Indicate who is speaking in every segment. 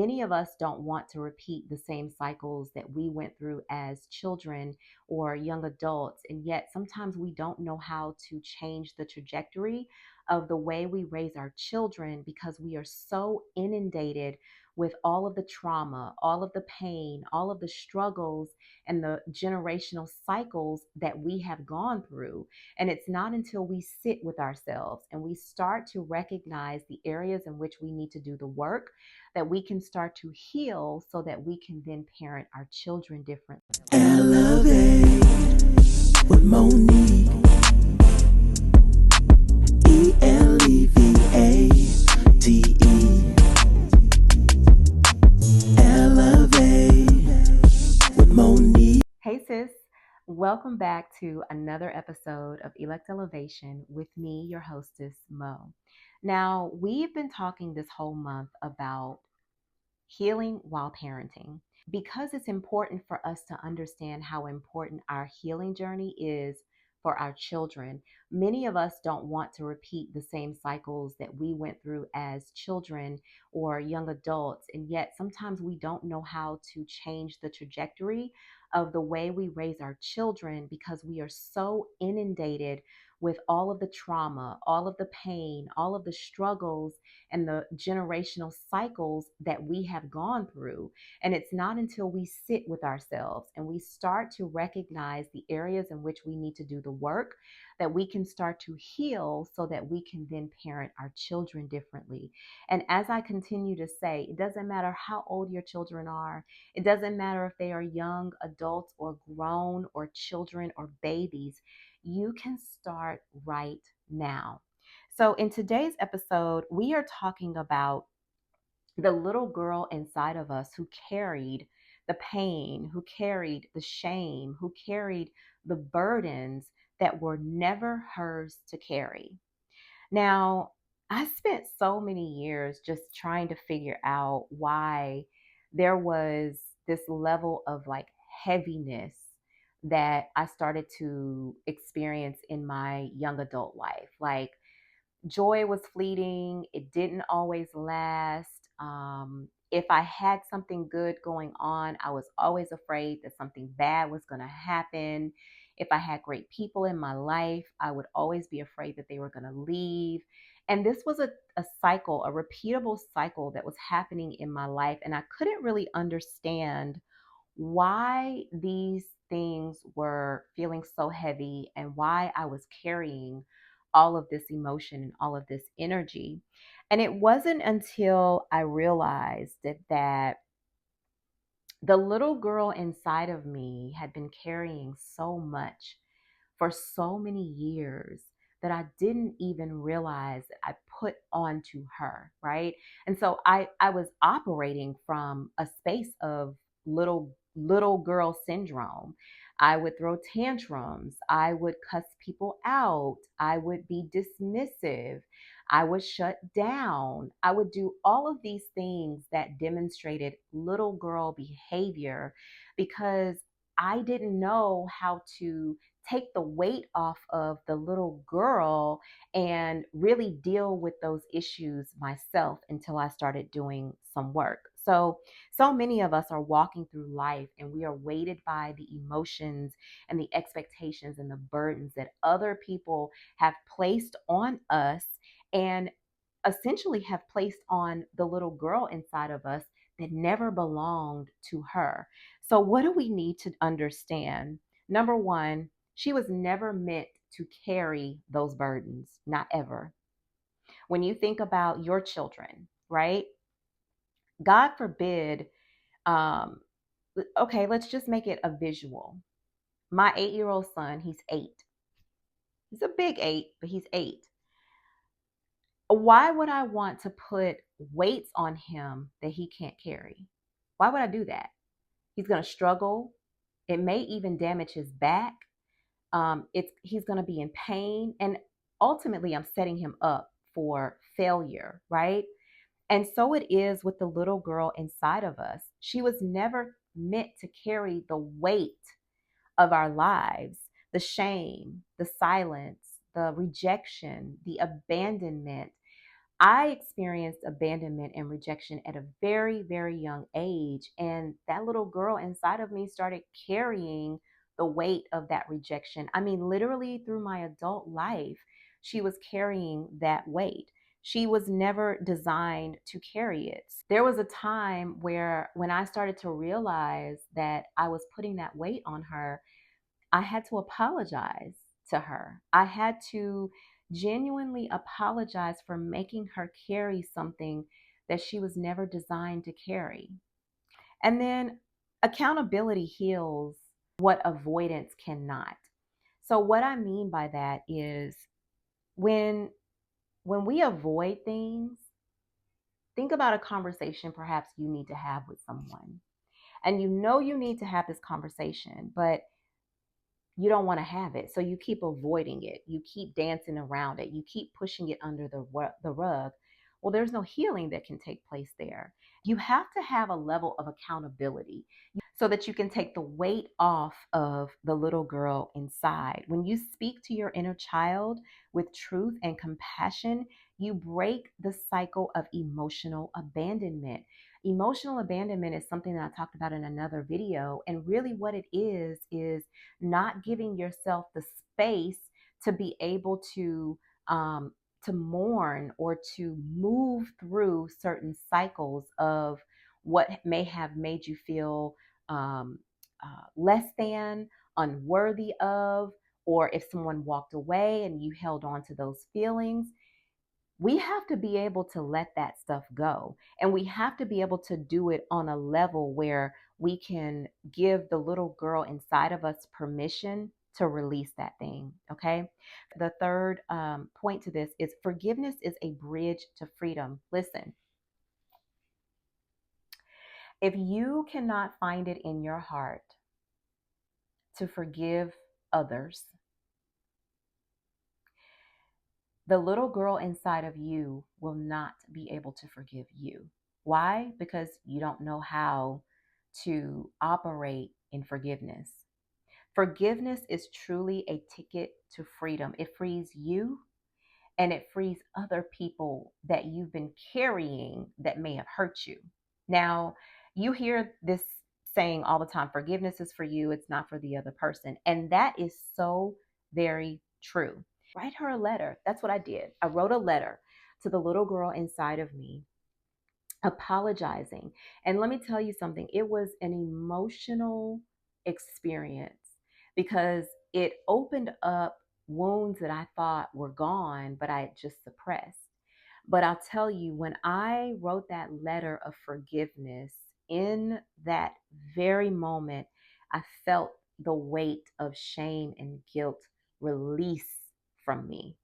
Speaker 1: Many of us don't want to repeat the same cycles that we went through as children or young adults. And yet sometimes we don't know how to change the trajectory of the way we raise our children because we are so inundated with all of the trauma, all of the pain, all of the struggles, and the generational cycles that we have gone through. And it's not until we sit with ourselves and we start to recognize the areas in which we need to do the work that we can start to heal so that we can then parent our children differently.
Speaker 2: Elevate with Monique. Elevate. Elevate with Monique.
Speaker 1: Hey sis, welcome back to another episode of Elect Elevation with me, your hostess, Mo. Now, we've been talking this whole month about healing while parenting because it's important for us to understand how important our healing journey is for our children. Many of us don't want to repeat the same cycles that we went through as children or young adults, and yet sometimes we don't know how to change the trajectory of the way we raise our children because we are so inundated with all of the trauma, all of the pain, all of the struggles, and the generational cycles that we have gone through. And it's not until we sit with ourselves and we start to recognize the areas in which we need to do the work that we can start to heal so that we can then parent our children differently. And as I continue to say, it doesn't matter how old your children are. It doesn't matter if they are young adults or grown or children or babies. You can start right now. So, in today's episode, we are talking about the little girl inside of us who carried the pain, who carried the shame, who carried the burdens that were never hers to carry. Now, I spent so many years just trying to figure out why there was this level of like heaviness that I started to experience in my young adult life. Like, joy was fleeting, it didn't always last. If I had something good going on, I was always afraid that something bad was going to happen. If I had great people in my life, I would always be afraid that they were going to leave. And this was a cycle, a repeatable cycle that was happening in my life. And I couldn't really understand why these things were feeling so heavy and why I was carrying all of this emotion and all of this energy. And it wasn't until I realized that the little girl inside of me had been carrying so much for so many years that I didn't even realize that I put onto her, right? And so I was operating from a space of little girl syndrome. I would throw tantrums, I would cuss people out, I would be dismissive, I would shut down, I would do all of these things that demonstrated little girl behavior because I didn't know how to take the weight off of the little girl and really deal with those issues myself until I started doing some work. So many of us are walking through life and we are weighted by the emotions and the expectations and the burdens that other people have placed on us and essentially have placed on the little girl inside of us that never belonged to her. So, what do we need to understand? Number one, she was never meant to carry those burdens, not ever. When you think about your children, right? God forbid, um, okay, let's just make it a visual. My 8-year old son, he's 8. He's a big 8, but he's 8. Why would I want to put weights on him that he can't carry? Why would I do that? He's going to struggle. It may even damage his back. He's going to be in pain. And ultimately, I'm setting him up for failure, right? And so it is with the little girl inside of us. She was never meant to carry the weight of our lives, the shame, the silence, the rejection, the abandonment, I experienced abandonment and rejection at a very, very young age. And that little girl inside of me started carrying the weight of that rejection. I mean, literally through my adult life, she was carrying that weight. She was never designed to carry it. There was a time where when I started to realize that I was putting that weight on her, I had to apologize to her. I had to genuinely apologize for making her carry something that she was never designed to carry. And then accountability heals what avoidance cannot. So what I mean by that is when when we avoid things, think about a conversation perhaps you need to have with someone. And you know you need to have this conversation, but you don't want to have it. So you keep avoiding it. You keep dancing around it. You keep pushing it under the rug. Well, there's no healing that can take place there. You have to have a level of accountability so that you can take the weight off of the little girl inside. When you speak to your inner child with truth and compassion, you break the cycle of emotional abandonment. Emotional abandonment is something that I talked about in another video. And really, what it is not giving yourself the space to be able um, to mourn or to move through certain cycles of what may have made you feel um, less than, unworthy of, or if someone walked away and you held on to those feelings. We have to be able to let that stuff go. And we have to be able to do it on a level where we can give the little girl inside of us permission to release that thing. Okay. The third point to this is forgiveness is a bridge to freedom. Listen, if you cannot find it in your heart to forgive others, the little girl inside of you will not be able to forgive you. Why? Because you don't know how to operate in forgiveness. Forgiveness is truly a ticket to freedom. It frees you and it frees other people that you've been carrying that may have hurt you. Now, you hear this saying all the time, forgiveness is for you, it's not for the other person. And that is so very true. Write her a letter. That's what I did. I wrote a letter to the little girl inside of me, apologizing. And let me tell you something, it was an emotional experience because it opened up wounds that I thought were gone, but I had just suppressed. But I'll tell you, when I wrote that letter of forgiveness, in that very moment, I felt the weight of shame and guilt release from me.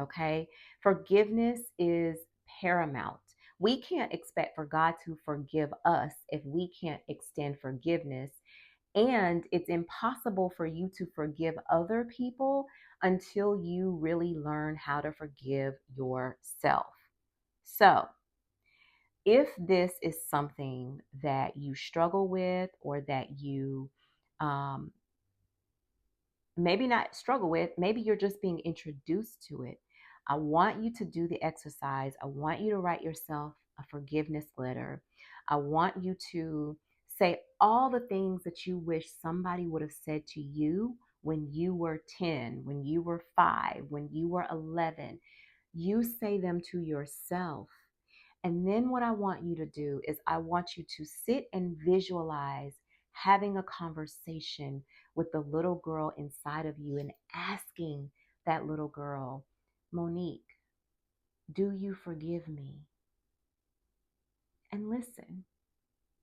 Speaker 1: Okay. Forgiveness is paramount. We can't expect for God to forgive us if we can't extend forgiveness. And it's impossible for you to forgive other people until you really learn how to forgive yourself. So, if this is something that you struggle with or that you um, maybe not struggle with, maybe you're just being introduced to it, I want you to do the exercise. I want you to write yourself a forgiveness letter. I want you to say all the things that you wish somebody would have said to you when you were 10, when you were 5, when you were 11. You say them to yourself. And then what I want you to do is I want you to sit and visualize having a conversation with the little girl inside of you and asking that little girl, Monique, do you forgive me? And listen,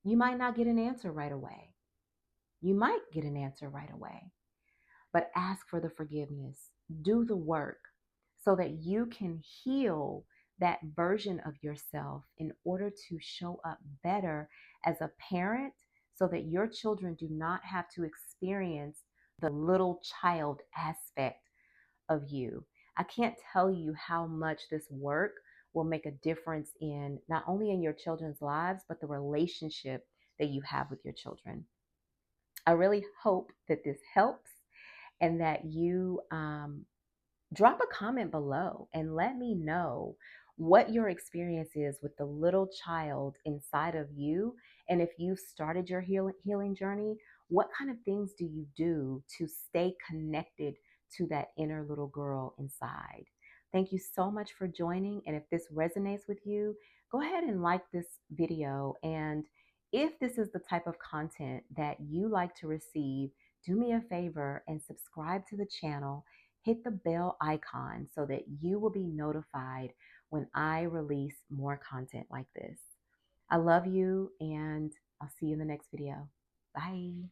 Speaker 1: you might not get an answer right away. You might get an answer right away, but ask for the forgiveness. Do the work so that you can heal that version of yourself in order to show up better as a parent so that your children do not have to experience the little child aspect of you. I can't tell you how much this work will make a difference in not only in your children's lives, but the relationship that you have with your children. I really hope that this helps and that you drop a comment below and let me know what your experience is with the little child inside of you. And if you've started your healing journey, what kind of things do you do to stay connected to that inner little girl inside? Thank you so much for joining. And if this resonates with you, go ahead and like this video. And if this is the type of content that you like to receive, do me a favor and subscribe to the channel. Hit the bell icon so that you will be notified when I release more content like this. I love you, and I'll see you in the next video. Bye.